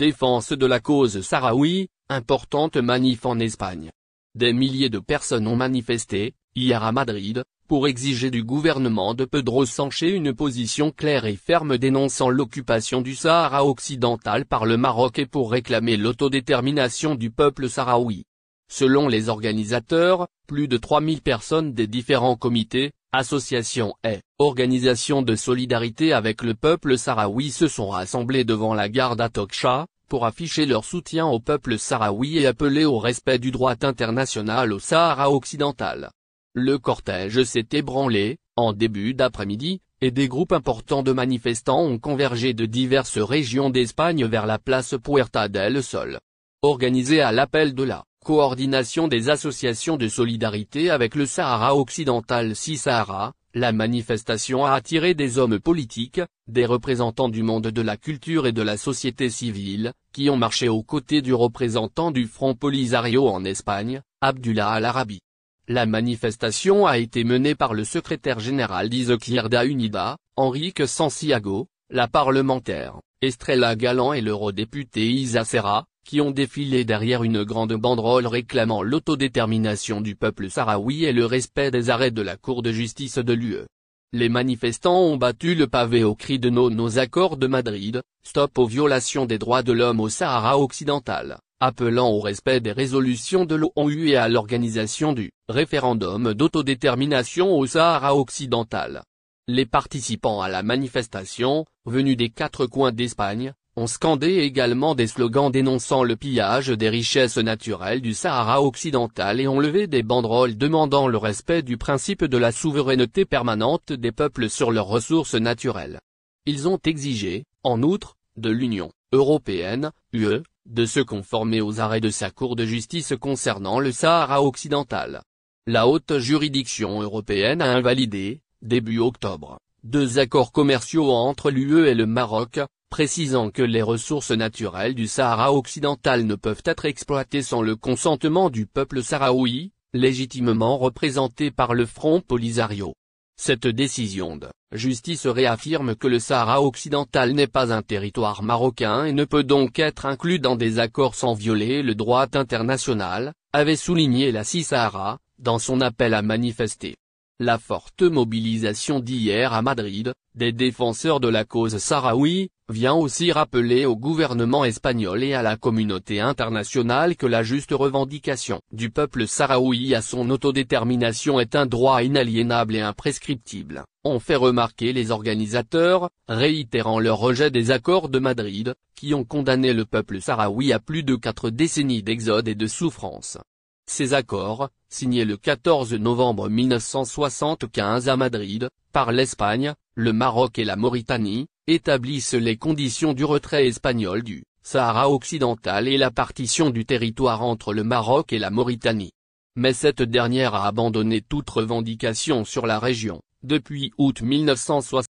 Défense de la cause sahraoui, importante manif en Espagne. Des milliers de personnes ont manifesté, hier à Madrid, pour exiger du gouvernement de Pedro Sánchez une position claire et ferme dénonçant l'occupation du Sahara occidental par le Maroc et pour réclamer l'autodétermination du peuple sahraoui. Selon les organisateurs, plus de 3000 personnes des différents comités, associations et organisations de solidarité avec le peuple sahraoui se sont rassemblées devant la gare d'Atocha, pour afficher leur soutien au peuple sahraoui et appeler au respect du droit international au Sahara occidental. Le cortège s'est ébranlé, en début d'après-midi, et des groupes importants de manifestants ont convergé de diverses régions d'Espagne vers la place Puerta del Sol. Organisée à l'appel de la coordination des associations de solidarité avec le Sahara occidental CISAHARA, la manifestation a attiré des hommes politiques, des représentants du monde de la culture et de la société civile, qui ont marché aux côtés du représentant du Front Polisario en Espagne, Abdullah Al-Arabi. La manifestation a été menée par le secrétaire général d'Izquierda Unida, Enrique Santiago, la parlementaire, Estrella Galán et l'eurodéputé Isa Serra, qui ont défilé derrière une grande banderole réclamant l'autodétermination du peuple sahraoui et le respect des arrêts de la Cour de justice de l'UE. Les manifestants ont battu le pavé au cri de nos accords de Madrid, stop aux violations des droits de l'homme au Sahara occidental, appelant au respect des résolutions de l'ONU et à l'organisation du référendum d'autodétermination au Sahara occidental. Les participants à la manifestation, venus des quatre coins d'Espagne, ont scandé également des slogans dénonçant le pillage des richesses naturelles du Sahara occidental et ont levé des banderoles demandant le respect du principe de la souveraineté permanente des peuples sur leurs ressources naturelles. Ils ont exigé, en outre, de l'Union européenne, UE, de se conformer aux arrêts de sa Cour de justice concernant le Sahara occidental. La haute juridiction européenne a invalidé, début octobre, 2 accords commerciaux entre l'UE et le Maroc, précisant que les ressources naturelles du Sahara occidental ne peuvent être exploitées sans le consentement du peuple sahraoui, légitimement représenté par le Front Polisario. Cette décision de justice réaffirme que le Sahara occidental n'est pas un territoire marocain et ne peut donc être inclus dans des accords sans violer le droit international, avait souligné la CISAHARA, dans son appel à manifester. La forte mobilisation d'hier à Madrid, des défenseurs de la cause sahraoui, vient aussi rappeler au gouvernement espagnol et à la communauté internationale que la juste revendication du peuple sahraoui à son autodétermination est un droit inaliénable et imprescriptible, ont fait remarquer les organisateurs, réitérant leur rejet des accords de Madrid, qui ont condamné le peuple sahraoui à plus de 4 décennies d'exode et de souffrance. Ces accords, signés le 14 novembre 1975 à Madrid, par l'Espagne, le Maroc et la Mauritanie, établissent les conditions du retrait espagnol du Sahara occidental et la partition du territoire entre le Maroc et la Mauritanie. Mais cette dernière a abandonné toute revendication sur la région, depuis août 1960.